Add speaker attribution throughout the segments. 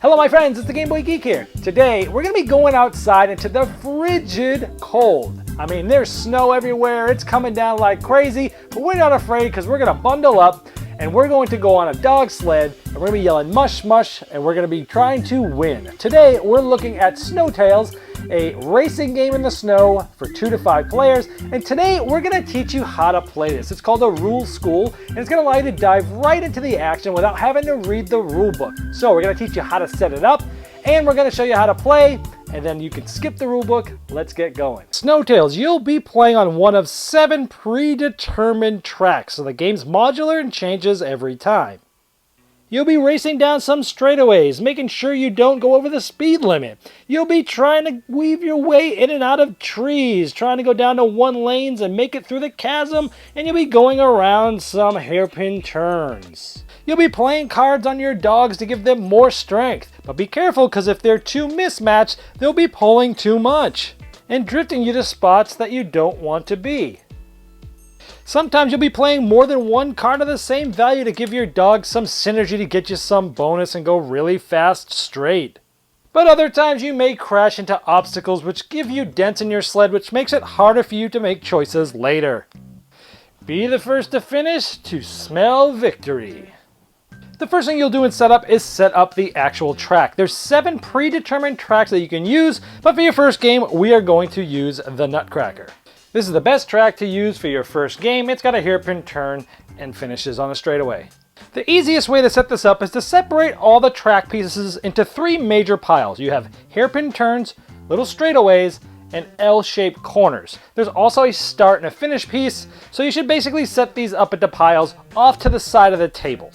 Speaker 1: Hello my friends, it's the Game Boy Geek here. Today, we're gonna be going outside into the frigid cold. I mean, there's snow everywhere, it's coming down like crazy, but we're not afraid because we're gonna bundle up and we're going to go on a dog sled and we're gonna be yelling mush mush and we're gonna be trying to win. Today, we're looking at Snowtails, a racing game in the snow for 2 to 5 players. And today, we're gonna teach you how to play this. It's called a rule school and it's gonna allow you to dive right into the action without having to read the rule book. So we're gonna teach you how to set it up and we're gonna show you how to play, and then you can skip the rule book. Let's get going. Snowtails, you'll be playing on one of 7 predetermined tracks, so the game's modular and changes every time. You'll be racing down some straightaways, making sure you don't go over the speed limit. You'll be trying to weave your way in and out of trees, trying to go down to 1 lanes and make it through the chasm, and you'll be going around some hairpin turns. You'll be playing cards on your dogs to give them more strength, but be careful because if they're too mismatched, they'll be pulling too much and drifting you to spots that you don't want to be. Sometimes you'll be playing more than 1 card of the same value to give your dog some synergy to get you some bonus and go really fast straight. But other times you may crash into obstacles which give you dents in your sled, which makes it harder for you to make choices later. Be the first to finish to smell victory. The first thing you'll do in setup is set up the actual track. There's 7 predetermined tracks that you can use, but for your first game, we are going to use the Nutcracker. This is the best track to use for your first game. It's got a hairpin turn and finishes on a straightaway. The easiest way to set this up is to separate all the track pieces into 3 major piles. You have hairpin turns, little straightaways, and L-shaped corners. There's also a start and a finish piece, so you should basically set these up into piles off to the side of the table.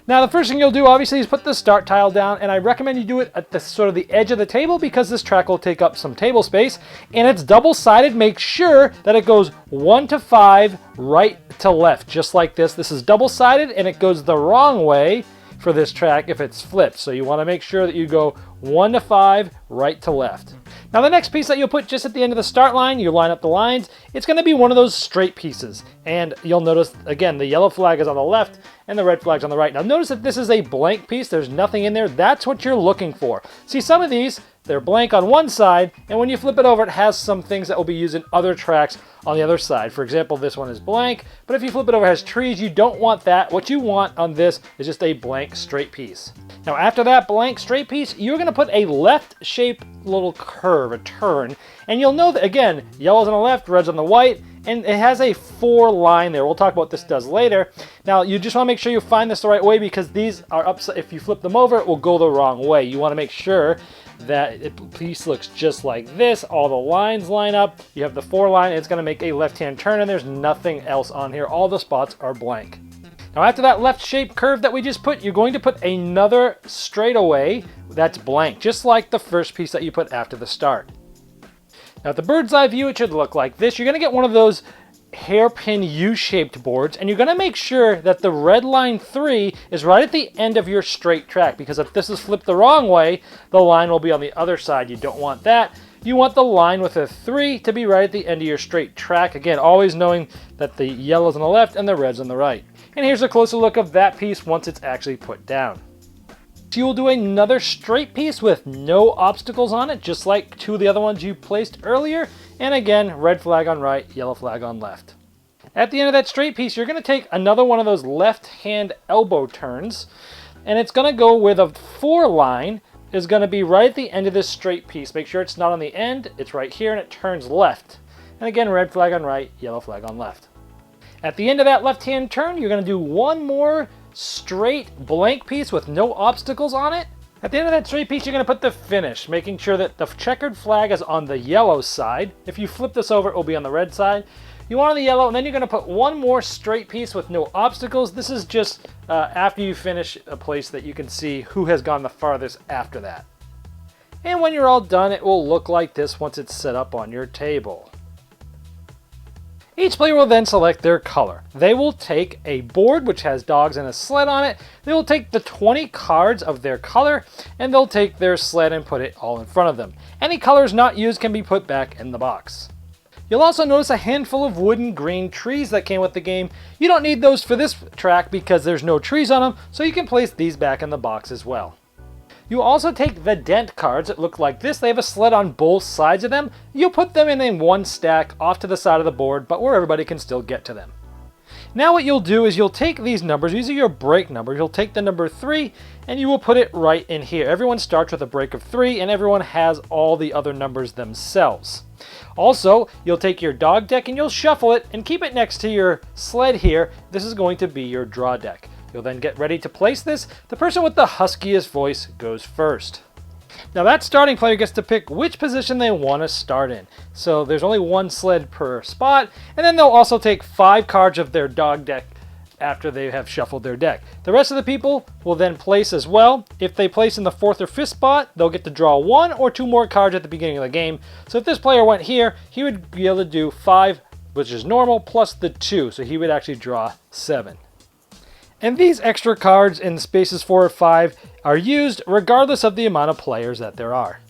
Speaker 1: Now the first thing you'll do obviously is put the start tile down, and I recommend you do it at the sort of the edge of the table because this track will take up some table space, and it's double-sided. Make sure that it goes 1 to 5 right to left, just like this. This is double-sided and it goes the wrong way for this track if it's flipped. So you want to make sure that you go 1 to 5 right to left. Now the next piece that you'll put just at the end of the start line, you line up the lines, it's going to be one of those straight pieces. And you'll notice, again, the yellow flag is on the left and the red flag's on the right. Now notice that this is a blank piece, there's nothing in there. That's what you're looking for. See, some of these, they're blank on one side, and when you flip it over, it has some things that will be used in other tracks on the other side. For example, this one is blank, but if you flip it over, it has trees. You don't want that. What you want on this is just a blank straight piece. Now after that blank straight piece, you're going to put a left-shaped little curve, a turn, and you'll know that, again, yellow's on the left, red's on the white, and it has a 4 line there. We'll talk about what this does later. Now, you just want to make sure you find this the right way because these are upside. If you flip them over, it will go the wrong way. You want to make sure that the piece looks just like this. All the lines line up. You have the 4 line. It's going to make a left-hand turn, and there's nothing else on here. All the spots are blank. Now, after that left-shaped curve that we just put, you're going to put another straightaway that's blank, just like the first piece that you put after the start. Now, at the bird's eye view, it should look like this. You're going to get one of those hairpin U-shaped boards, and you're going to make sure that the red line 3 is right at the end of your straight track, because if this is flipped the wrong way, the line will be on the other side. You don't want that. You want the line with a 3 to be right at the end of your straight track. Again, always knowing that the yellow's on the left and the red's on the right. And here's a closer look of that piece once it's actually put down. So you will do another straight piece with no obstacles on it, just like 2 of the other ones you placed earlier. And again, red flag on right, yellow flag on left. At the end of that straight piece, you're going to take another one of those left-hand elbow turns, and it's going to go where the 4 line is going to be right at the end of this straight piece. Make sure it's not on the end, it's right here, and it turns left. And again, red flag on right, yellow flag on left. At the end of that left-hand turn, you're going to do one more straight blank piece with no obstacles on it. At the end of that straight piece, you're going to put the finish, making sure that the checkered flag is on the yellow side. If you flip this over, it will be on the red side. You want on the yellow, and then you're going to put one more straight piece with no obstacles. This is just after you finish a place that you can see who has gone the farthest after that. And when you're all done, it will look like this once it's set up on your table. Each player will then select their color. They will take a board which has dogs and a sled on it. They will take the 20 cards of their color, and they'll take their sled and put it all in front of them. Any colors not used can be put back in the box. You'll also notice a handful of wooden green trees that came with the game. You don't need those for this track because there's no trees on them, so you can place these back in the box as well. You also take the dent cards that look like this. They have a sled on both sides of them. You put them in one stack off to the side of the board, but where everybody can still get to them. Now what you'll do is you'll take these numbers, these are your break numbers, you'll take the number 3 and you will put it right in here. Everyone starts with a break of 3 and everyone has all the other numbers themselves. Also, you'll take your dog deck and you'll shuffle it and keep it next to your sled here. This is going to be your draw deck. You'll then get ready to place this. The person with the huskiest voice goes first. Now that starting player gets to pick which position they want to start in. So there's only one sled per spot, and then they'll also take 5 cards of their dog deck after they have shuffled their deck. The rest of the people will then place as well. If they place in the 4th or 5th spot, they'll get to draw 1 or 2 more cards at the beginning of the game. So if this player went here, he would be able to do 5, which is normal, plus the 2. So he would actually draw 7. And these extra cards in spaces 4 or 5 are used regardless of the amount of players that there are.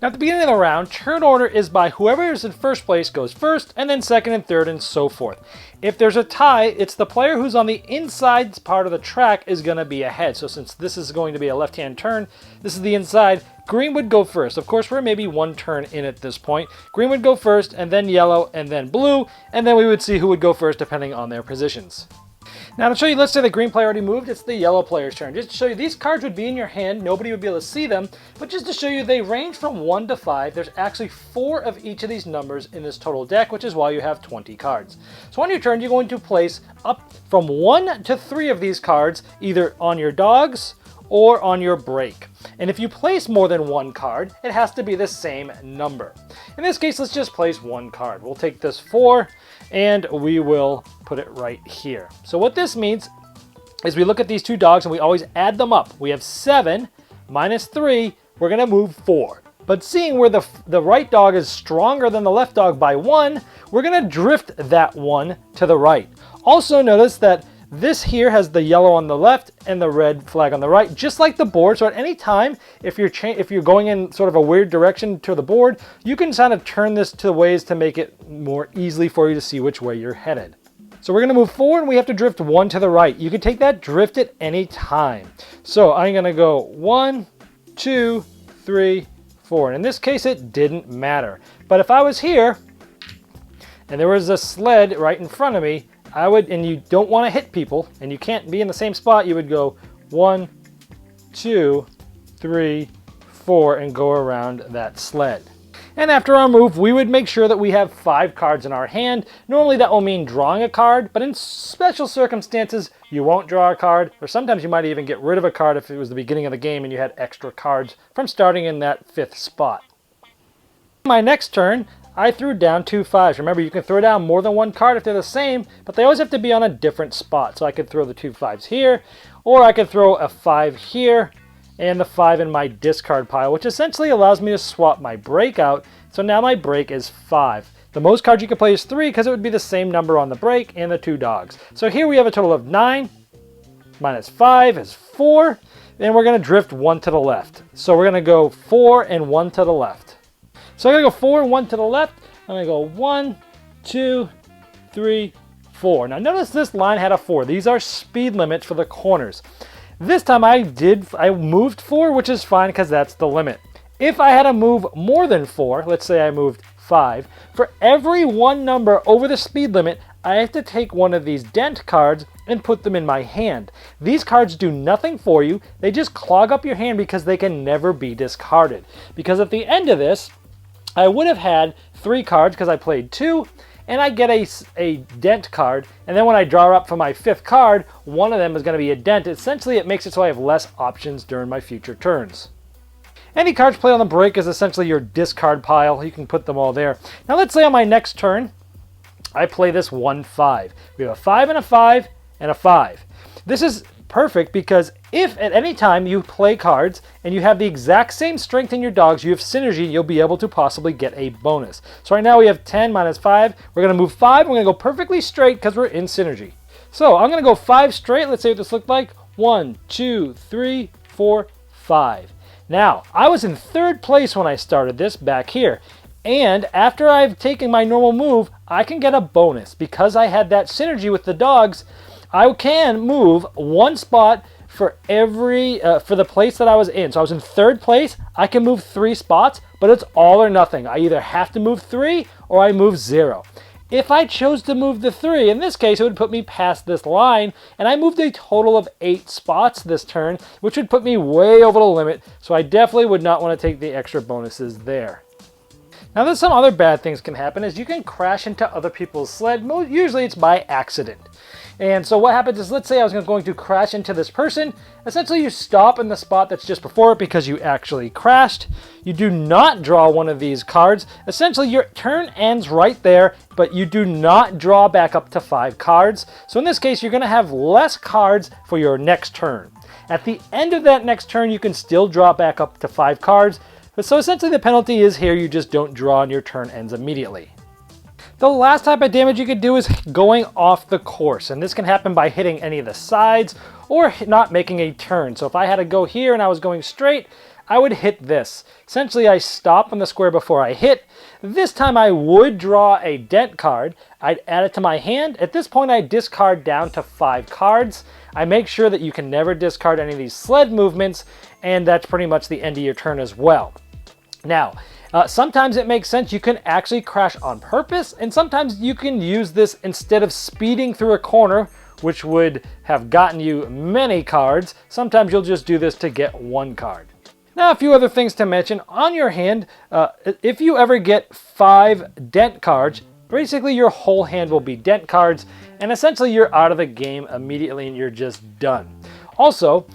Speaker 1: Now at the beginning of the round, turn order is by whoever is in first place goes first, and then second and third and so forth. If there's a tie, it's the player who's on the inside part of the track is going to be ahead. So since this is going to be a left-hand turn, this is the inside, green would go first. Of course, we're maybe 1 turn in at this point. Green would go first, and then yellow, and then blue, and then we would see who would go first depending on their positions. Now to show you, let's say the green player already moved, it's the yellow player's turn. Just to show you, these cards would be in your hand, nobody would be able to see them, but just to show you, they range from 1 to 5. There's actually 4 of each of these numbers in this total deck, which is why you have 20 cards. So on your turn, you're going to place up from 1 to 3 of these cards, either on your dogs or on your break. And if you place more than 1 card, it has to be the same number. In this case, let's just place 1 card. We'll take this 4, and we will put it right here. So what this means is we look at these 2 dogs and we always add them up. We have 7 minus 3, we're gonna move 4. But seeing where the right dog is stronger than the left dog by 1, we're gonna drift that 1 to the right. Also notice that this here has the yellow on the left and the red flag on the right, just like the board. So at any time, if you're going in sort of a weird direction to the board, you can kind of turn this to ways to make it more easily for you to see which way you're headed. So we're going to move forward and we have to drift 1 to the right. You can take that drift at any time. So I'm going to go 1, 2, 3, 4. And in this case, it didn't matter. But if I was here and there was a sled right in front of me, and you don't want to hit people, and you can't be in the same spot, you would go 1, 2, 3, 4, and go around that sled. And after our move, we would make sure that we have 5 cards in our hand. Normally that will mean drawing a card, but in special circumstances, you won't draw a card, or sometimes you might even get rid of a card if it was the beginning of the game and you had extra cards from starting in that 5th spot. My next turn, I threw down 2 5s. Remember, you can throw down more than 1 card if they're the same, but they always have to be on a different spot. So I could throw the 2 5s here, or I could throw a 5 here, and the 5 in my discard pile, which essentially allows me to swap my break out. So now my break is 5. The most cards you can play is 3 because it would be the same number on the break and the 2 dogs. So here we have a total of 9 minus 5 is 4, and we're going to drift 1 to the left. So we're going to go 4 and 1 to the left. So I'm going to go 4 and 1 to the left. I'm going to go 1, 2, 3, 4. Now notice this line had a 4. These are speed limits for the corners. This time I moved 4, which is fine because that's the limit. If I had to move more than 4, let's say I moved 5, for every 1 number over the speed limit, I have to take one of these dent cards and put them in my hand. These cards do nothing for you. They just clog up your hand because they can never be discarded. Because at the end of this, I would have had 3 cards because I played 2, and I get a dent card, and then when I draw up for my 5th card, one of them is going to be a dent. Essentially, it makes it so I have less options during my future turns. Any cards played on the break is essentially your discard pile. You can put them all there. Now let's say on my next turn, I play this 1 5. We have a 5 and a 5 and a 5. This is perfect because if at any time you play cards and you have the exact same strength in your dogs, you have synergy, you'll be able to possibly get a bonus. So right now we have 10 minus 5. We're going to move 5. We're going to go perfectly straight because we're in synergy. So I'm going to go 5 straight. Let's see what this looked like. 1, 2, 3, 4, 5. Now, I was in 3rd place when I started this back here. And after I've taken my normal move, I can get a bonus. Because I had that synergy with the dogs, I can move 1 spot for for the place that I was in. So I was in 3rd place. I can move 3 spots, but it's all or nothing. I either have to move 3 or I move 0. If I chose to move the 3, in this case, it would put me past this line, and I moved a total of 8 spots this turn, which would put me way over the limit, so I definitely would not want to take the extra bonuses there. Now, there's some other bad things can happen, is you can crash into other people's sled. Usually it's by accident. And so what happens is, let's say I was going to crash into this person. Essentially, you stop in the spot that's just before it because you actually crashed. You do not draw one of these cards. Essentially, your turn ends right there, but you do not draw back up to 5 cards. So in this case, you're going to have less cards for your next turn. At the end of that next turn, you can still draw back up to 5 cards. So essentially, the penalty is here, you just don't draw and your turn ends immediately. The last type of damage you could do is going off the course, and this can happen by hitting any of the sides or not making a turn. So if I had to go here and I was going straight, I would hit this. Essentially, I stop on the square before I hit. This time I would draw a dent card. I'd add it to my hand. At this point, I discard down to 5 cards. I make sure that you can never discard any of these sled movements, and that's pretty much the end of your turn as well. Now, sometimes it makes sense. You can actually crash on purpose, and sometimes you can use this instead of speeding through a corner, which would have gotten you many cards. Sometimes you'll just do this to get 1 card. Now, a few other things to mention. On your hand, if you ever get 5 dent cards, basically your whole hand will be dent cards, and essentially you're out of the game immediately and you're just done. Also,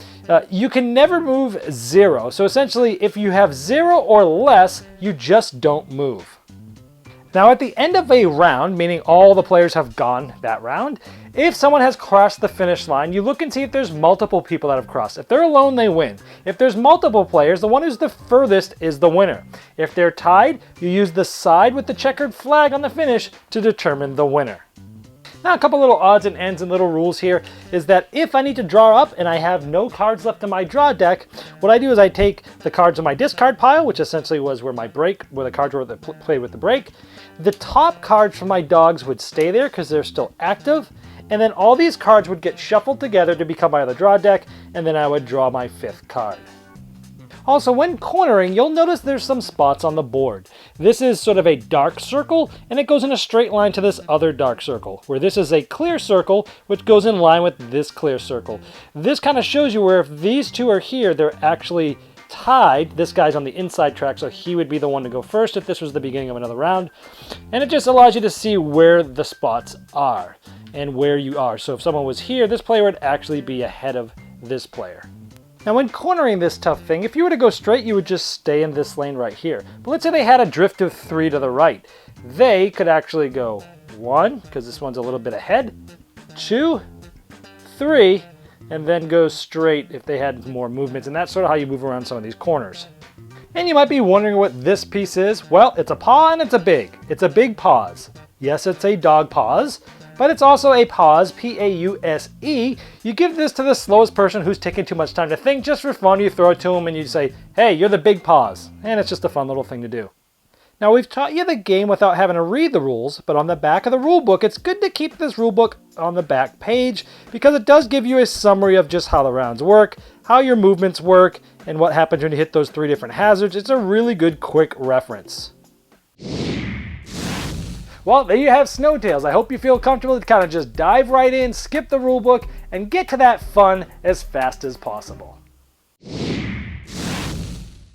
Speaker 1: you can never move 0. So essentially, if you have 0 or less, you just don't move. Now, at the end of a round, meaning all the players have gone that round, if someone has crossed the finish line, you look and see if there's multiple people that have crossed. If they're alone, they win. If there's multiple players, the one who's the furthest is the winner. If they're tied, you use the side with the checkered flag on the finish to determine the winner. Now, a couple little odds and ends and little rules here is that if I need to draw up and I have no cards left in my draw deck, what I do is I take the cards in my discard pile, which essentially was where the cards were that played with the break. The top cards from my dogs would stay there because they're still active, and then all these cards would get shuffled together to become my other draw deck, and then I would draw my 5th card. Also, when cornering, you'll notice there's some spots on the board. This is sort of a dark circle, and it goes in a straight line to this other dark circle, where this is a clear circle, which goes in line with this clear circle. This kind of shows you where if these two are here, they're actually tied. This guy's on the inside track, so he would be the one to go first if this was the beginning of another round. And it just allows you to see where the spots are and where you are. So if someone was here, this player would actually be ahead of this player. Now, when cornering this tough thing, if you were to go straight, you would just stay in this lane right here. But let's say they had a drift of 3 to the right. They could actually go 1, because this one's a little bit ahead, 2, 3, and then go straight if they had more movements. And that's sort of how you move around some of these corners. And you might be wondering what this piece is. Well, it's a paw and it's a big pause. Yes, it's a dog pause, but it's also a pause, P-A-U-S-E. You give this to the slowest person who's taking too much time to think. Just for fun, you throw it to them and you say, hey, you're the big pause. And it's just a fun little thing to do. Now, we've taught you the game without having to read the rules, but on the back of the rule book, it's good to keep this rule book on the back page because it does give you a summary of just how the rounds work, how your movements work, and what happens when you hit those 3 different hazards. It's a really good quick reference. Well, there you have Snowtails. I hope you feel comfortable to kind of just dive right in, skip the rule book, and get to that fun as fast as possible.